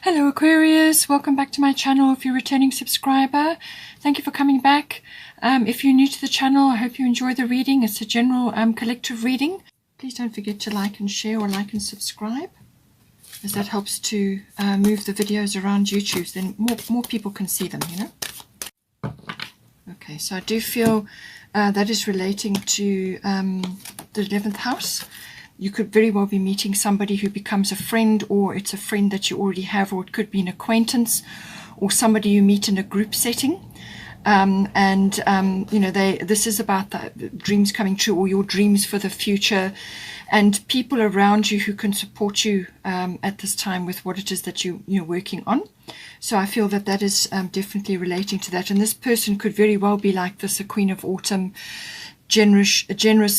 Hello Aquarius, welcome back to my channel. If you're a returning subscriber, thank you for coming back. If you're new to the channel, I hope you enjoy the reading. It's a general collective reading. Please don't forget to like and share, or like and subscribe, as that helps to move the videos around YouTube. Then more people can see them, you know. Okay, so I do feel that is relating to the 11th house. You could very well be meeting somebody who becomes a friend, or it's a friend that you already have, or it could be an acquaintance or somebody you meet in a group setting. You know, this is about the dreams coming true, or your dreams for the future, and people around you who can support you at this time with what it is that you're working on. So I feel that is definitely relating to that. And this person could very well be like this, a Queen of Autumn, generous,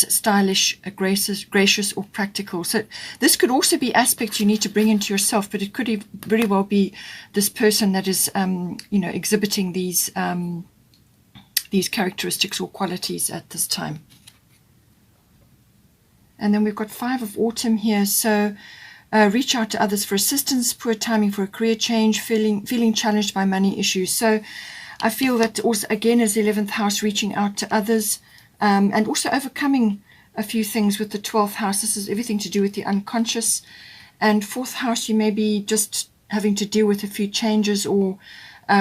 stylish, gracious, or practical. So this could also be aspects you need to bring into yourself, but it could very well be this person that is, you know, exhibiting these characteristics or qualities at this time. And then we've got 5 of Autumn here. So reach out to others for assistance, poor timing for a career change, feeling challenged by money issues. So I feel that also, again, as the 11th house, reaching out to others, and also overcoming a few things with the 12th house. This is everything to do with the unconscious. And 4th house, you may be just having to deal with a few changes, or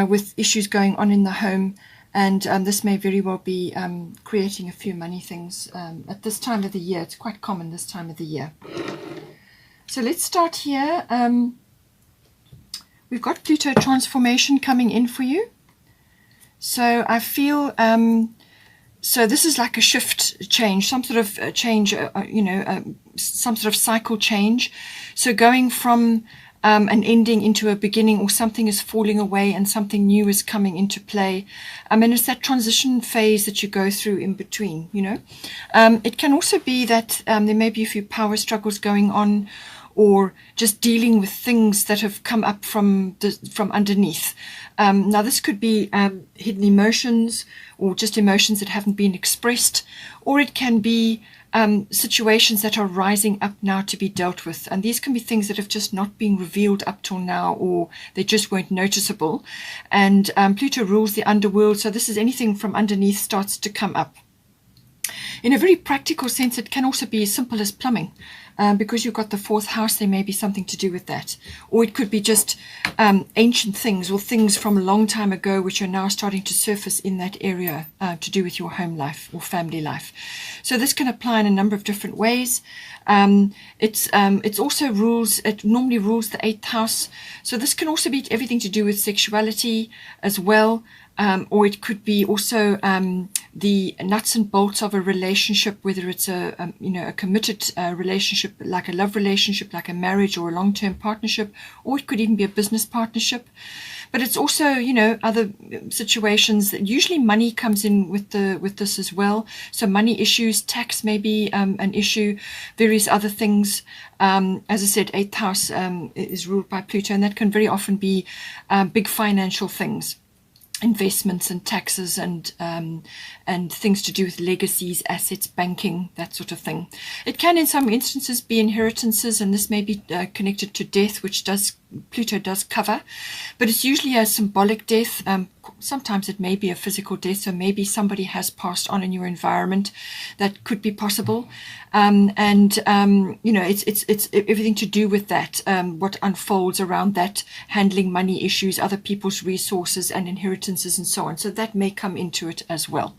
with issues going on in the home. And this may very well be creating a few money things at this time of the year. It's quite common this time of the year. So let's start here. We've got Pluto transformation coming in for you. So I feel... so this is like a shift change, some sort of change, you know, some sort of cycle change. So going from an ending into a beginning, or something is falling away and something new is coming into play. And it's that transition phase that you go through in between, you know. It can also be that there may be a few power struggles going on, or just dealing with things that have come up from underneath. Now this could be hidden emotions, or just emotions that haven't been expressed, or it can be situations that are rising up now to be dealt with. And these can be things that have just not been revealed up till now, or they just weren't noticeable. And Pluto rules the underworld, so this is anything from underneath starts to come up. In a very practical sense, it can also be as simple as plumbing. Because you've got the 4th house, there may be something to do with that. Or it could be just ancient things, or things from a long time ago which are now starting to surface in that area, to do with your home life or family life. So this can apply in a number of different ways. It also rules, it normally rules the 8th house. So this can also be everything to do with sexuality as well. Or it could be also the nuts and bolts of a relationship, whether it's a committed relationship, like a love relationship, like a marriage or a long-term partnership, or it could even be a business partnership. But it's also, you know, other situations that usually money comes in with this as well. So money issues, tax may be an issue, various other things. As I said, 8th house is ruled by Pluto, and that can very often be big financial things. Investments and taxes, and things to do with legacies, assets, banking, that sort of thing. It can in some instances be inheritances, and this may be connected to death, which Pluto does cover, but it's usually a symbolic death. Sometimes it may be a physical death, so maybe somebody has passed on in your environment. That could be possible. You know, it's everything to do with that, what unfolds around that, handling money issues, other people's resources and inheritances and so on. So that may come into it as well.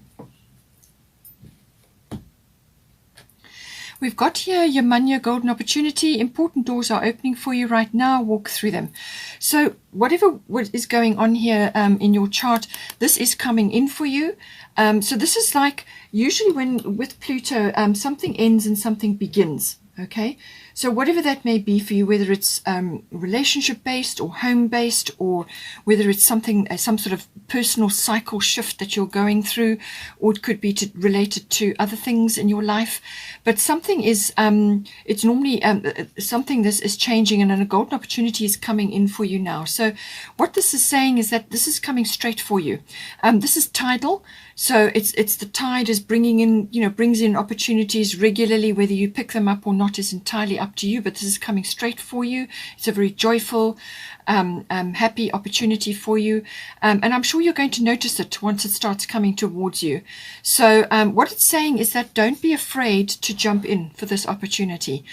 We've got here your money, your golden opportunity. Important doors are opening for you right now. Walk through them. So whatever is going on here in your chart, this is coming in for you. So this is like, usually when with Pluto, something ends and something begins. Okay, so whatever that may be for you, whether it's relationship based or home based, or whether it's something, some sort of personal cycle shift that you're going through, or it could be related to other things in your life. But something is, it's normally something this is changing, and a golden opportunity is coming in for you now. So what this is saying is that this is coming straight for you. This is tidal. So it's the tide is bringing in, brings in opportunities regularly. Whether you pick them up or not is entirely up to you, but this is coming straight for you. It's a very joyful, happy opportunity for you. And I'm sure you're going to notice it once it starts coming towards you. So what it's saying is that don't be afraid to jump in for this opportunity.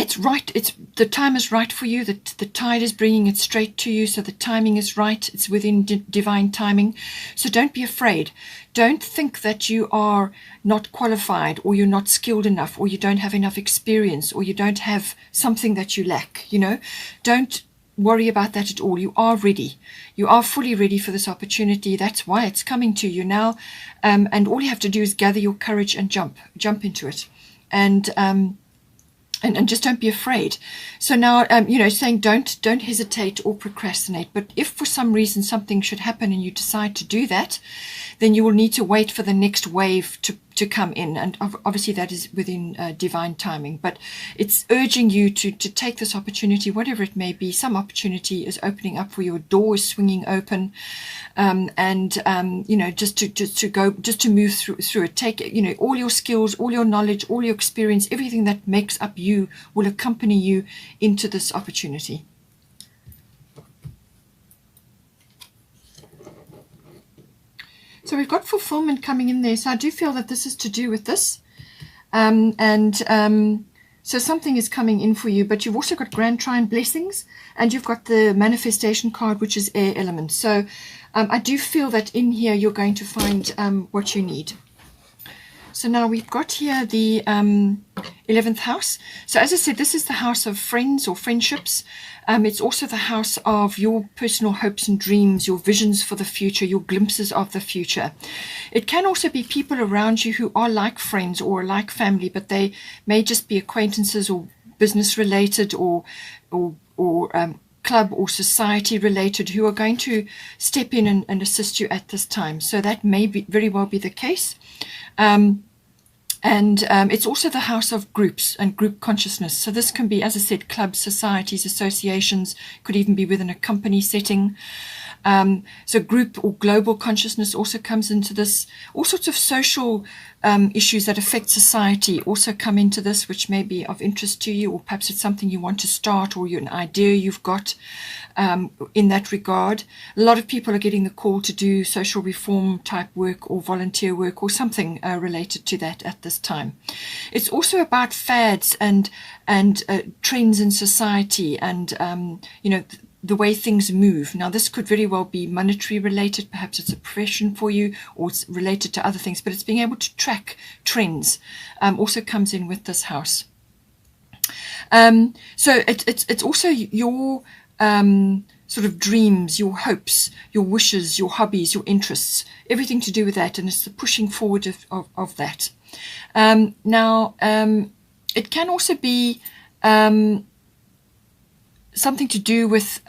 It's right. The time is right for you. The tide is bringing it straight to you. So the timing is right. It's within divine timing. So don't be afraid. Don't think that you are not qualified, or you're not skilled enough, or you don't have enough experience, or you don't have something that you lack. Don't worry about that at all. You are ready. You are fully ready for this opportunity. That's why it's coming to you now. And all you have to do is gather your courage and jump into it. And just don't be afraid. So now, saying don't hesitate or procrastinate. But if for some reason something should happen and you decide to do that, then you will need to wait for the next wave to come in. And obviously that is within divine timing. But it's urging you to take this opportunity, whatever it may be. Some opportunity is opening up for you. A door is swinging open. Just to move through it. Take, all your skills, all your knowledge, all your experience, everything that makes up you will accompany you into this opportunity. So we've got fulfillment coming in there. So I do feel that this is to do with this. So something is coming in for you, but you've also got Grand Trine blessings, and you've got the manifestation card, which is air element. So I do feel that in here you're going to find what you need. So now we've got here the 11th house. So as I said, this is the house of friends or friendships. It's also the house of your personal hopes and dreams, your visions for the future, your glimpses of the future. It can also be people around you who are like friends or like family, but they may just be acquaintances or business related or club or society related, who are going to step in and assist you at this time. So that may very well be the case. It's also the house of groups and group consciousness. So this can be, as I said, clubs, societies, associations, could even be within a company setting. So group or global consciousness also comes into this. All sorts of social issues that affect society also come into this, which may be of interest to you, or perhaps it's something you want to start, or an idea you've got in that regard. A lot of people are getting the call to do social reform type work or volunteer work or something related to that at this time. It's also about fads and trends in society and the way things move. Now, this could very well be monetary related. Perhaps it's a profession for you, or it's related to other things, but it's being able to track trends also comes in with this house. So it's also your sort of dreams, your hopes, your wishes, your hobbies, your interests, everything to do with that, and it's the pushing forward of that. Now, it can also be something to do with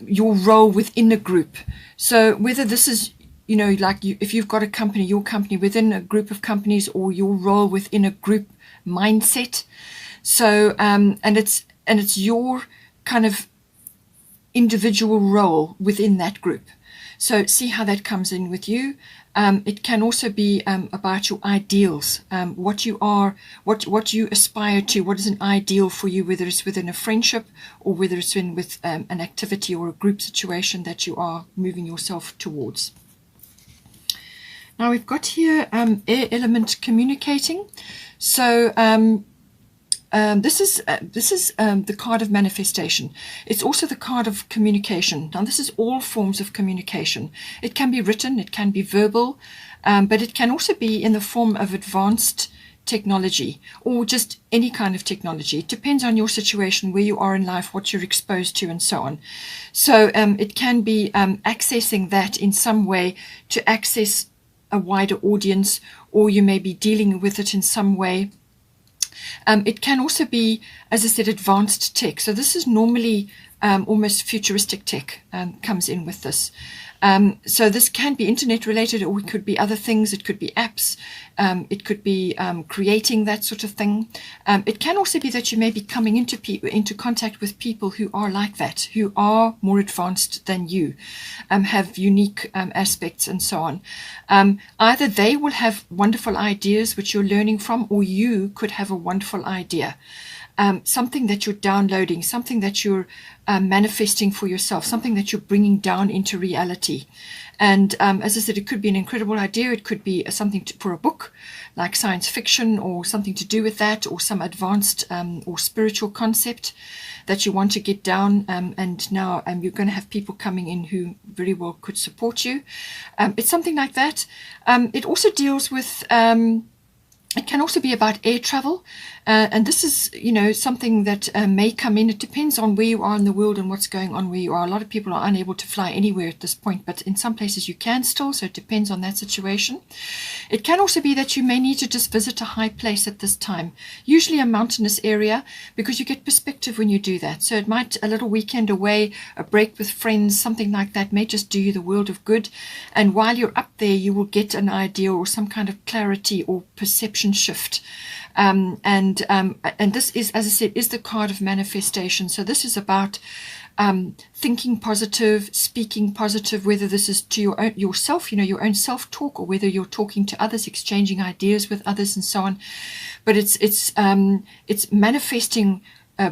your role within a group. So whether this is, if you've got a company, your company within a group of companies, or your role within a group mindset. So and it's your kind of individual role within that group. So see how that comes in with you. It can also be about your ideals, what you are, what you aspire to, what is an ideal for you, whether it's within a friendship or whether it's with an activity or a group situation that you are moving yourself towards. Now we've got here air element communicating. So this is the card of manifestation. It's also the card of communication. Now, this is all forms of communication. It can be written, it can be verbal, but it can also be in the form of advanced technology or just any kind of technology. It depends on your situation, where you are in life, what you're exposed to, and so on. So it can be accessing that in some way to access a wider audience, or you may be dealing with it in some way. It can also be, as I said, advanced tech. So this is normally almost futuristic tech comes in with this. So this can be internet related, or it could be other things. It could be apps. It could be creating that sort of thing. It can also be that you may be coming into contact with people who are like that, who are more advanced than you, have unique aspects and so on. Either they will have wonderful ideas which you're learning from, or you could have a wonderful idea. Something that you're downloading, something that you're manifesting for yourself, something that you're bringing down into reality. And as I said, it could be an incredible idea. It could be something for a book, like science fiction, or something to do with that, or some advanced or spiritual concept that you want to get down. And now you're going to have people coming in who very well could support you. It's something like that. It also deals with... it can also be about air travel, and this is, something that may come in. It depends on where you are in the world and what's going on where you are. A lot of people are unable to fly anywhere at this point, but in some places you can still, so it depends on that situation. It can also be that you may need to just visit a high place at this time, usually a mountainous area, because you get perspective when you do that. So it might, a little weekend away, a break with friends, something like that may just do you the world of good. And while you're up there, you will get an idea or some kind of clarity or perception shift. And this is, as I said, is the card of manifestation. So this is about thinking positive, speaking positive, whether this is to yourself, your own self-talk, or whether you're talking to others, exchanging ideas with others and so on. But it's manifesting,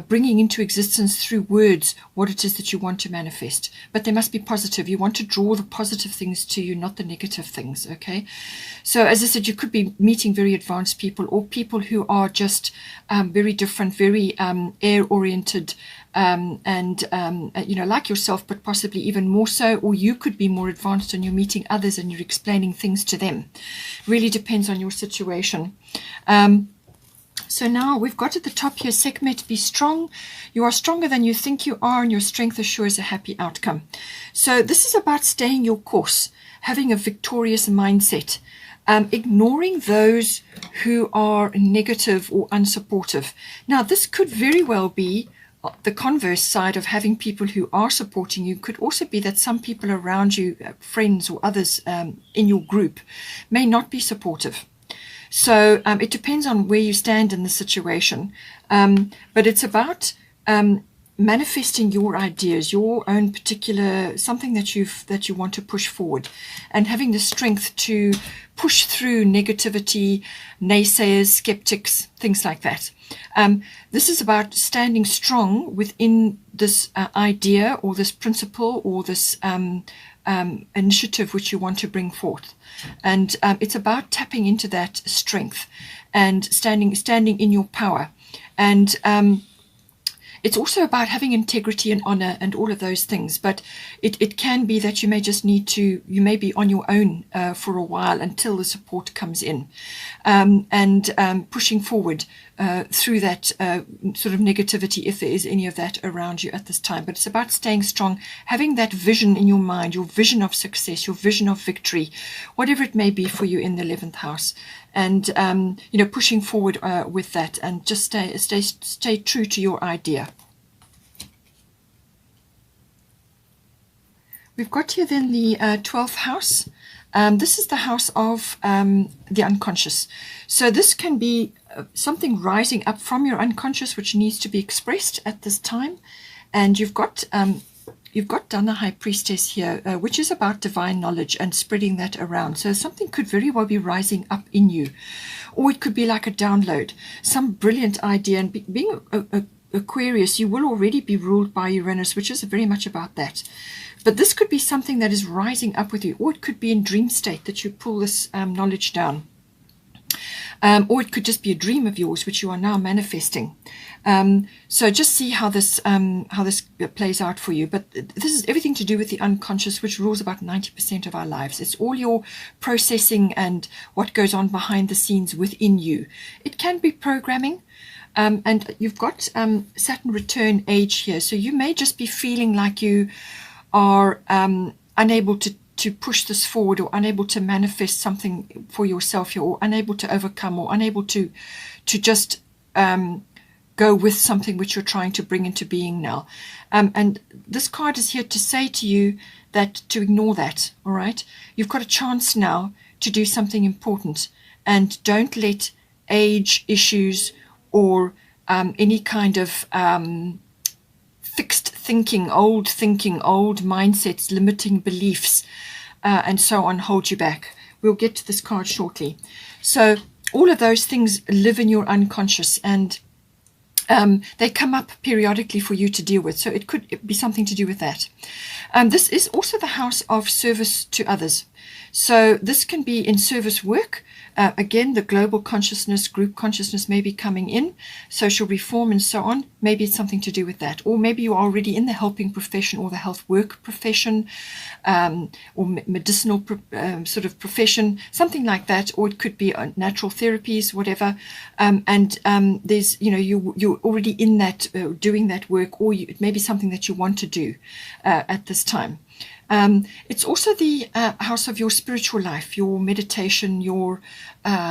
bringing into existence through words what it is that you want to manifest. But they must be positive. You want to draw the positive things to you, not the negative things, okay? So as I said, you could be meeting very advanced people, or people who are just very different, very air-oriented, and like yourself, but possibly even more so. Or you could be more advanced and you're meeting others and you're explaining things to them. Really depends on your situation. So now we've got at the top here, Sekhmet, be strong. You are stronger than you think you are, and your strength assures a happy outcome. So this is about staying your course, having a victorious mindset, ignoring those who are negative or unsupportive. Now, this could very well be the converse side of having people who are supporting you. Could also be that some people around you, friends or others in your group, may not be supportive. So it depends on where you stand in the situation, but it's about manifesting your ideas, your own particular, something that you want to push forward, and having the strength to push through negativity, naysayers, skeptics, things like that. This is about standing strong within this idea or this principle or this initiative which you want to bring forth. And it's about tapping into that strength and standing in your power. And it's also about having integrity and honor and all of those things. But it can be that you may just you may be on your own for a while until the support comes in, and pushing forward through that sort of negativity, if there is any of that around you at this time. But it's about staying strong, having that vision in your mind, your vision of success, your vision of victory, whatever it may be for you in the 11th house. And pushing forward with that, and just stay true to your idea. We've got here then the 12th house. This is the house of the unconscious. So this can be something rising up from your unconscious which needs to be expressed at this time. And you've got Dana, High Priestess here, which is about divine knowledge and spreading that around. So something could very well be rising up in you, or it could be like a download, some brilliant idea. And being Aquarius, you will already be ruled by Uranus, which is very much about that. But this could be something that is rising up with you, or it could be in dream state that you pull this knowledge down. Or it could just be a dream of yours, which you are now manifesting. So just see how this plays out for you. But this is everything to do with the unconscious, which rules about 90% of our lives. It's all your processing and what goes on behind the scenes within you. It can be programming. And you've got Saturn return age here. So you may just be feeling like you are unable to push this forward, or unable to manifest something for yourself here, or unable to overcome, or unable to just go with something which you're trying to bring into being now. And this card is here to say to you that to ignore that, all right? You've got a chance now to do something important, and don't let age issues or any kind of fixed thinking, old mindsets, limiting beliefs, and so on hold you back. We'll get to this card shortly. So all of those things live in your unconscious, and they come up periodically for you to deal with. So it could be something to do with that. This is also the house of service to others. So this can be in service work. Again, the global consciousness, group consciousness may be coming in, social reform and so on. Maybe it's something to do with that. Or maybe you're already in the helping profession or the health work profession, or medicinal sort of profession, something like that. Or it could be natural therapies, whatever. There's, you're already in that, doing that work, or it may be something that you want to do at this time. It's also the house of your spiritual life, your meditation, your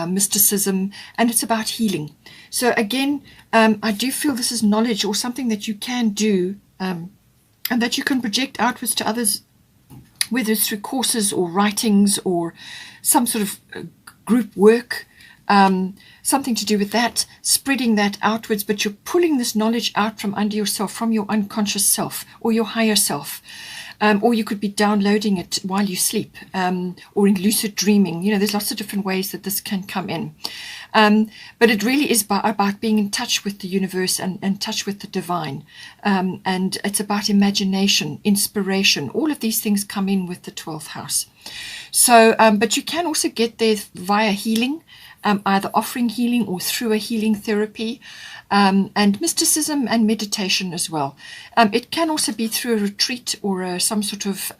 mysticism, and it's about healing. So again, I do feel this is knowledge or something that you can do, and that you can project outwards to others, whether it's through courses or writings or some sort of group work, something to do with that, spreading that outwards, but you're pulling this knowledge out from under yourself, from your unconscious self or your higher self. Or you could be downloading it while you sleep, or in lucid dreaming. There's lots of different ways that this can come in. But it really is about being in touch with the universe and in touch with the divine. And it's about imagination, inspiration. All of these things come in with the 12th house. So, but you can also get there via healing, either offering healing or through a healing therapy. And mysticism and meditation as well. It can also be through a retreat or some sort of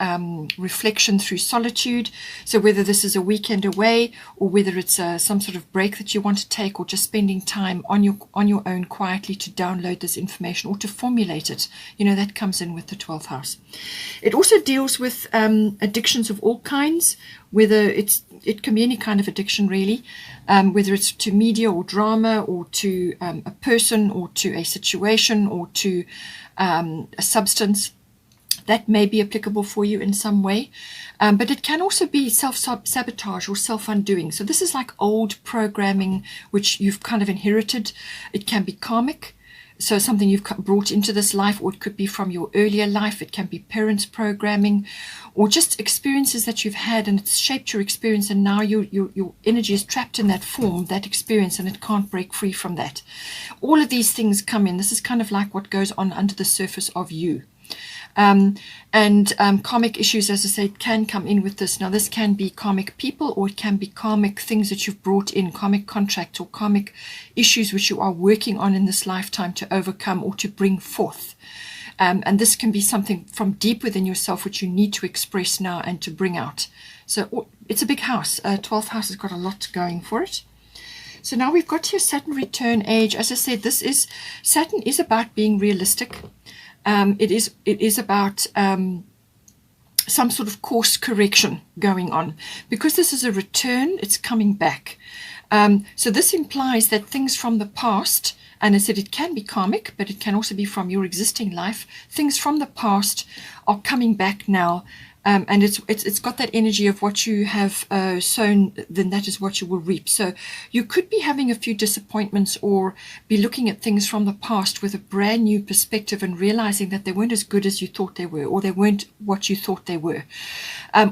reflection through solitude. So whether this is a weekend away, or whether it's some sort of break that you want to take, or just spending time on your own quietly to download this information or to formulate it, that comes in with the 12th house. It also deals with addictions of all kinds, whether it can be any kind of addiction really, whether it's to media or drama, or to a person, or to a situation, or to a substance. That may be applicable for you in some way, but it can also be self-sabotage or self-undoing. So this is like old programming which you've kind of inherited. It can be karmic, so something you've brought into this life, or it could be from your earlier life. It can be parents' programming, or just experiences that you've had, and it's shaped your experience, and now your energy is trapped in that form, that experience, and it can't break free from that. All of these things come in. This is kind of like what goes on under the surface of you. Karmic issues, as I said, can come in with this. Now, this can be karmic people, or it can be karmic things that you've brought in, karmic contracts or karmic issues which you are working on in this lifetime to overcome or to bring forth. And this can be something from deep within yourself which you need to express now and to bring out. So it's a big house. 12th house has got a lot going for it. So now we've got your Saturn return age. As I said, Saturn is about being realistic. It is about some sort of course correction going on. Because this is a return, it's coming back. So this implies that things from the past, and I said it can be karmic, but it can also be from your existing life, things from the past are coming back now. And it's got that energy of what you have sown, then that is what you will reap. So you could be having a few disappointments, or be looking at things from the past with a brand new perspective and realizing that they weren't as good as you thought they were, or they weren't what you thought they were.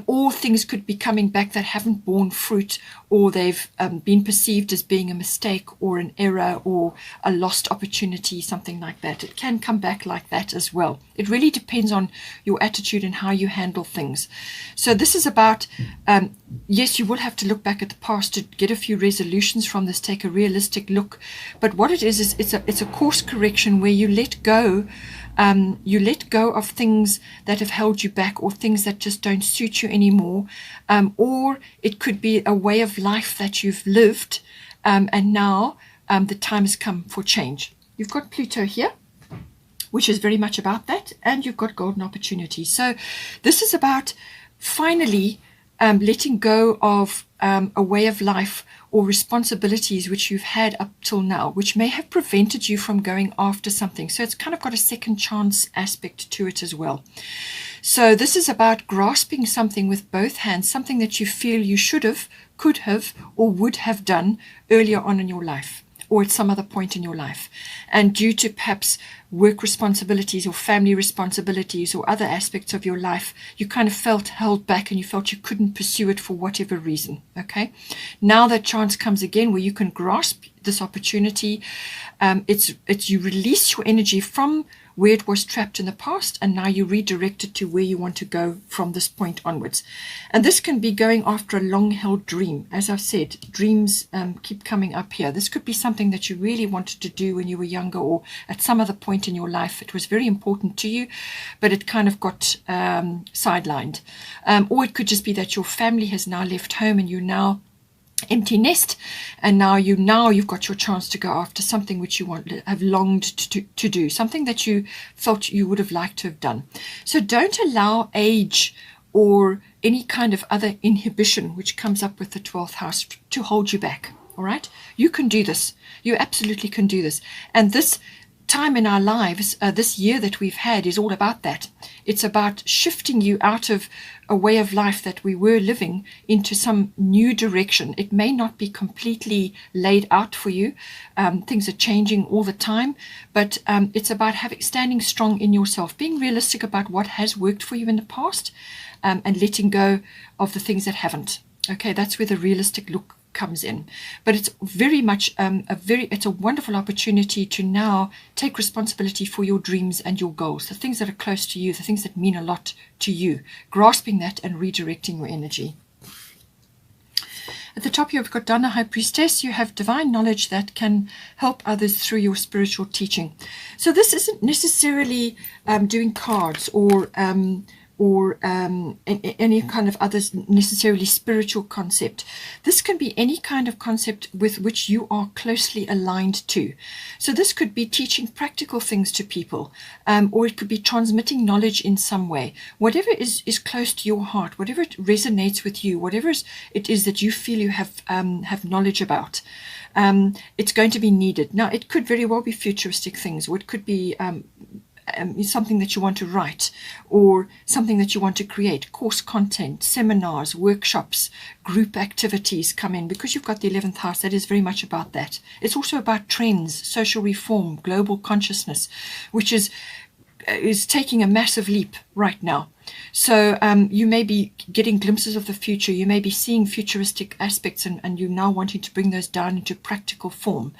Or things could be coming back that haven't borne fruit, or they've been perceived as being a mistake or an error or a lost opportunity, something like that. It can come back like that as well. It really depends on your attitude and how you handle things. So this is about, yes, you will have to look back at the past to get a few resolutions from this, take a realistic look. But what it is it's a course correction where you let go. You let go of things that have held you back, or things that just don't suit you anymore. Or it could be a way of life that you've lived, and now the time has come for change. You've got Pluto here, which is very much about that, and you've got golden opportunity. So this is about finally letting go of a way of life or responsibilities which you've had up till now, which may have prevented you from going after something. So it's kind of got a second chance aspect to it as well. So this is about grasping something with both hands, something that you feel you should have, could have, or would have done earlier on in your life, or at some other point in your life. And due to perhaps work responsibilities or family responsibilities or other aspects of your life, you kind of felt held back and you felt you couldn't pursue it for whatever reason. Okay. Now that chance comes again where you can grasp this opportunity. It's you release your energy from where it was trapped in the past, and now you redirect it to where you want to go from this point onwards. And this can be going after a long-held dream. As I've said, dreams keep coming up here. This could be something that you really wanted to do when you were younger, or at some other point in your life. It was very important to you, but it kind of got sidelined. Or it could just be that your family has now left home and you're now empty nest, and now you've got your chance to go after something which you have longed to do, something that you felt you would have liked to have done. So don't allow age or any kind of other inhibition which comes up with the 12th house to hold you back. All right, you can do this. You absolutely can do this. And this time in our lives, this year that we've had, is all about that. It's about shifting you out of a way of life that we were living into some new direction. It may not be completely laid out for you. Things are changing all the time, but it's about standing strong in yourself, being realistic about what has worked for you in the past, and letting go of the things that haven't. Okay, that's where the realistic look comes in. But it's very much it's a wonderful opportunity to now take responsibility for your dreams and your goals, the things that are close to you, the things that mean a lot to you, grasping that and redirecting your energy. At the top, you've got Dana, High Priestess. You have divine knowledge that can help others through your spiritual teaching. So this isn't necessarily doing cards or any kind of other necessarily spiritual concept. This can be any kind of concept with which you are closely aligned to. So this could be teaching practical things to people, or it could be transmitting knowledge in some way. Whatever is close to your heart, whatever it resonates with you, whatever it is that you feel you have knowledge about, it's going to be needed. Now, it could very well be futuristic things, or it could be something that you want to write, or something that you want to create, course content, seminars, workshops, group activities come in, because you've got the 11th house. That is very much about that. It's also about trends, social reform, global consciousness, which is taking a massive leap right now. So you may be getting glimpses of the future. You may be seeing futuristic aspects, and you're now wanting to bring those down into practical form.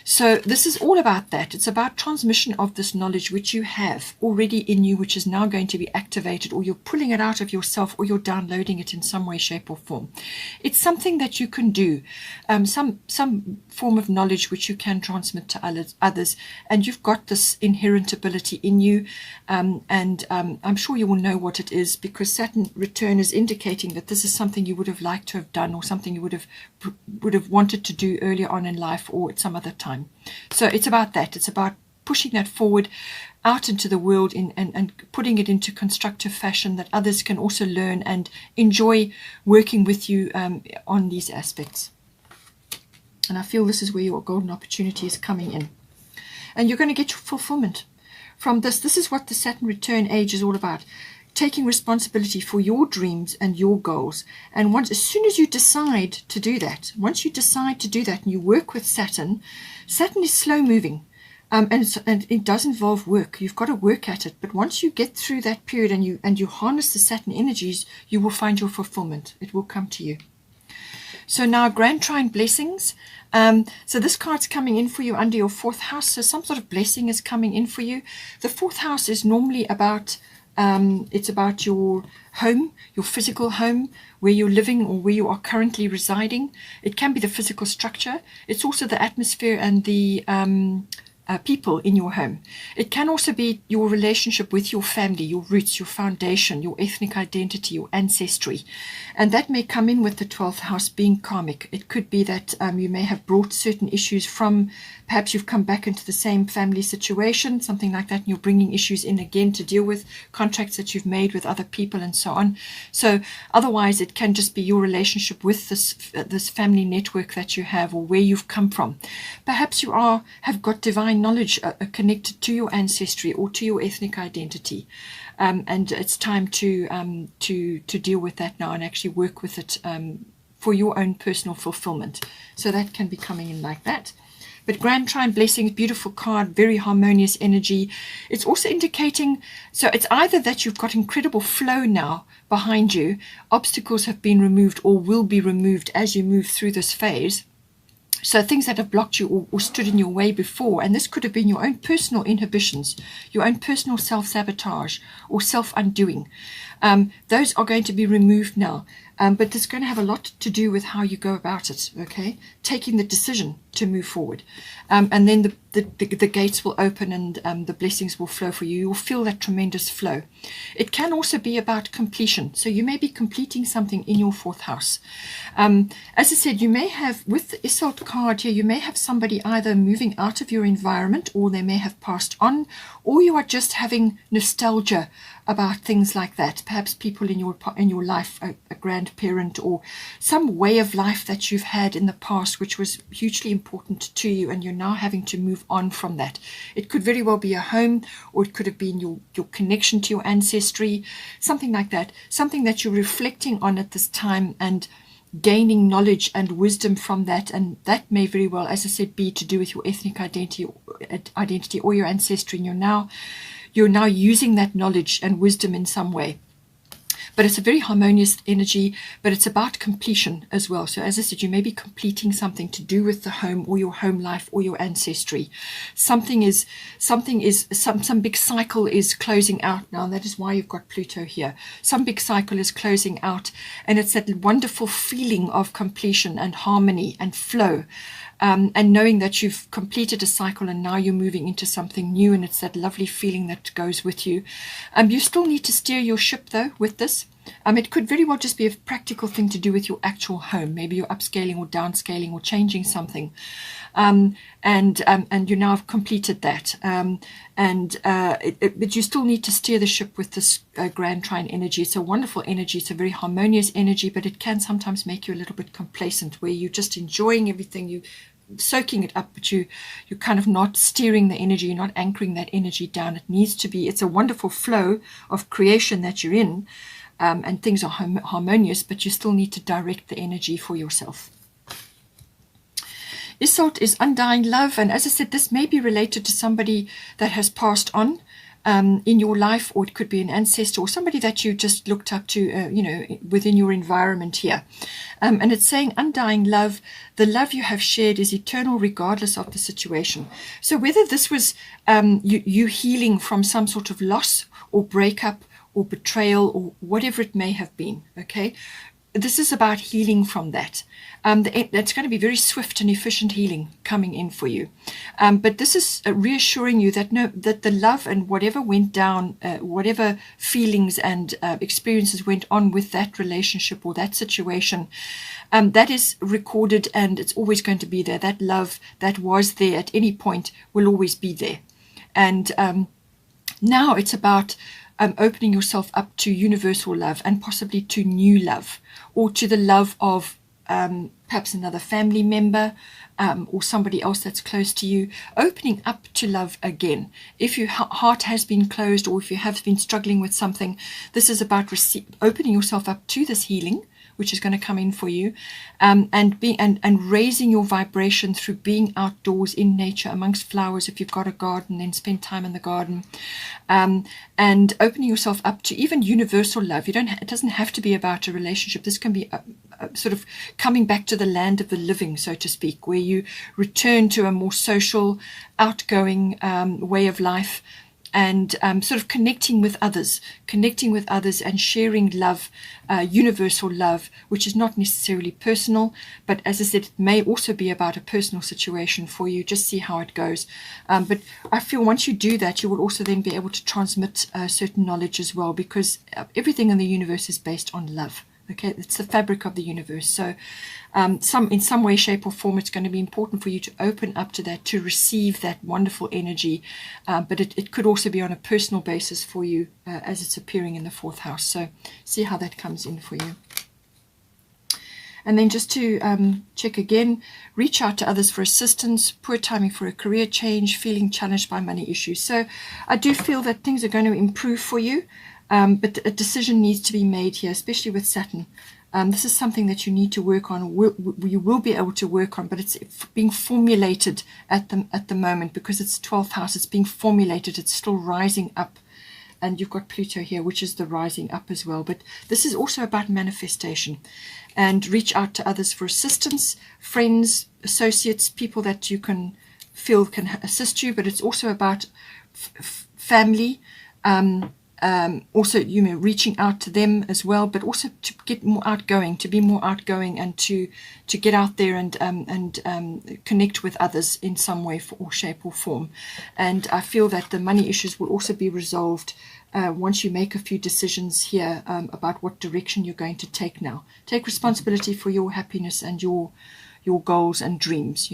So this is all about that. It's about transmission of this knowledge which you have already in you, which is now going to be activated, or you're pulling it out of yourself, or you're downloading it in some way, shape, or form. It's something that you can do, some form of knowledge which you can transmit to others, and you've got this inherent ability in you, and I'm sure you will know what it is, because Saturn return is indicating that this is something you would have liked to have done, or something you would have wanted to do earlier on in life, or at some other time. So it's about that. It's about pushing that forward out into the world and putting it into constructive fashion that others can also learn and enjoy working with you on these aspects. And I feel this is where your golden opportunity is coming in. And you're going to get your fulfillment from this. This is what the Saturn return age is all about. Taking responsibility for your dreams and your goals. And as soon as you decide to do that, and you work with Saturn, Saturn is slow moving, and it does involve work. You've got to work at it. But once you get through that period and you harness the Saturn energies, you will find your fulfillment. It will come to you. So now, Grand Trine blessings. So this card's coming in for you under your 4th house. So some sort of blessing is coming in for you. The 4th house is normally about it's about your home, your physical home, where you're living or where you are currently residing. It can be the physical structure. It's also the atmosphere and the people in your home. It can also be your relationship with your family, your roots, your foundation, your ethnic identity, your ancestry. And that may come in with the 12th house being karmic. It could be that you may have brought certain issues from, perhaps you've come back into the same family situation, something like that, and you're bringing issues in again to deal with contracts that you've made with other people and so on. So otherwise it can just be your relationship with this family network that you have, or where you've come from. Perhaps you have got divine knowledge connected to your ancestry or to your ethnic identity, and it's time to deal with that now and actually work with it for your own personal fulfillment. So that can be coming in like that. But Grand Trine Blessings, beautiful card, very harmonious energy. It's also indicating, so it's either that you've got incredible flow now behind you, obstacles have been removed or will be removed as you move through this phase. So things that have blocked you or stood in your way before, and this could have been your own personal inhibitions, your own personal self-sabotage or self-undoing. Those are going to be removed now. But it's going to have a lot to do with how you go about it, okay? Taking the decision to move forward. And then the gates will open and the blessings will flow for you. You'll feel that tremendous flow. It can also be about completion. So you may be completing something in your 4th house. As I said, you may have, with the Isolde card here, you may have somebody either moving out of your environment, or they may have passed on, or you are just having nostalgia about things like that. Perhaps people in your life, a grandparent or some way of life that you've had in the past which was hugely important to you, and you're now having to move on from that. It could very well be a home, or it could have been your connection to your ancestry, something like that, something that you're reflecting on at this time and gaining knowledge and wisdom from that. And that may very well, as I said, be to do with your ethnic identity or your ancestry, and you're now using that knowledge and wisdom in some way. But it's a very harmonious energy, but it's about completion as well. So as I said, you may be completing something to do with the home or your home life or your ancestry. Some big cycle is closing out now, and that is why you've got Pluto here. Some big cycle is closing out, and it's that wonderful feeling of completion and harmony and flow. And knowing that you've completed a cycle and now you're moving into something new, and it's that lovely feeling that goes with you. You still need to steer your ship though with this. It could very well just be a practical thing to do with your actual home. Maybe you're upscaling or downscaling or changing something. And you now have completed that. But you still need to steer the ship with this Grand Trine energy. It's a wonderful energy. It's a very harmonious energy, but it can sometimes make you a little bit complacent, where you're just enjoying everything, you soaking it up, but you're kind of not steering the energy, you're not anchoring that energy down. It needs to be, it's a wonderful flow of creation that you're in, and things are harmonious, but you still need to direct the energy for yourself. Isolde is undying love, and as I said, this may be related to somebody that has passed on in your life, or it could be an ancestor or somebody that you just looked up to, within your environment here. And it's saying undying love, the love you have shared is eternal regardless of the situation. So whether this was you healing from some sort of loss or breakup or betrayal or whatever it may have been, okay? This is about healing from that. That's going to be very swift and efficient healing coming in for you. But this is reassuring you that that the love and whatever went down, whatever feelings and experiences went on with that relationship or that situation, that is recorded, and it's always going to be there. That love that was there at any point will always be there. And now it's about opening yourself up to universal love, and possibly to new love, or to the love of perhaps another family member, or somebody else that's close to you, opening up to love again. If your heart has been closed, or if you have been struggling with something, this is about opening yourself up to this healing, which is going to come in for you, and raising your vibration through being outdoors in nature amongst flowers. If you've got a garden, then spend time in the garden, and opening yourself up to even universal love. It doesn't have to be about a relationship. This can be sort of coming back to the land of the living, so to speak, where you return to a more social, outgoing way of life. and sort of connecting with others and sharing love, universal love, which is not necessarily personal, but as I said, it may also be about a personal situation for you. Just see how it goes. But I feel once you do that, you will also then be able to transmit certain knowledge as well, because everything in the universe is based on love. Okay, it's the fabric of the universe. So in some way, shape or form, it's going to be important for you to open up to that, to receive that wonderful energy. But it could also be on a personal basis for you as it's appearing in the 4th house. So see how that comes in for you. And then just to check again, reach out to others for assistance, poor timing for a career change, feeling challenged by money issues. So I do feel that things are going to improve for you. But a decision needs to be made here, especially with Saturn. This is something that you need to work on. You will be able to work on, but it's being formulated at the moment, because it's 12th house. It's being formulated. It's still rising up. And you've got Pluto here, which is the rising up as well. But this is also about manifestation. And reach out to others for assistance, friends, associates, people that you can feel can assist you. But it's also about family, also, reaching out to them as well, but also to get more outgoing, to be more outgoing, and to get out there and connect with others in some way or shape or form. And I feel that the money issues will also be resolved once you make a few decisions here about what direction you're going to take now. Take responsibility for your happiness and your goals and dreams,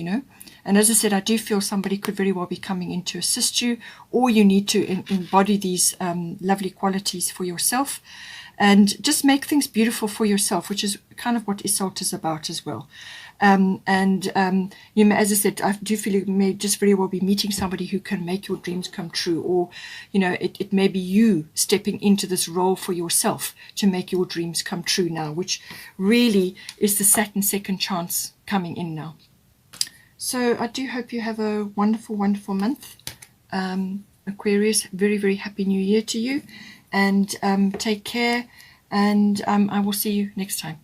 And as I said, I do feel somebody could very well be coming in to assist you, or you need to embody these lovely qualities for yourself and just make things beautiful for yourself, which is kind of what Isolde is about as well. As I said, I do feel you may just very well be meeting somebody who can make your dreams come true, or it may be you stepping into this role for yourself to make your dreams come true now, which really is the Saturn second chance coming in now. So I do hope you have a wonderful, wonderful month, Aquarius. Very, very happy New Year to you, and take care, and I will see you next time.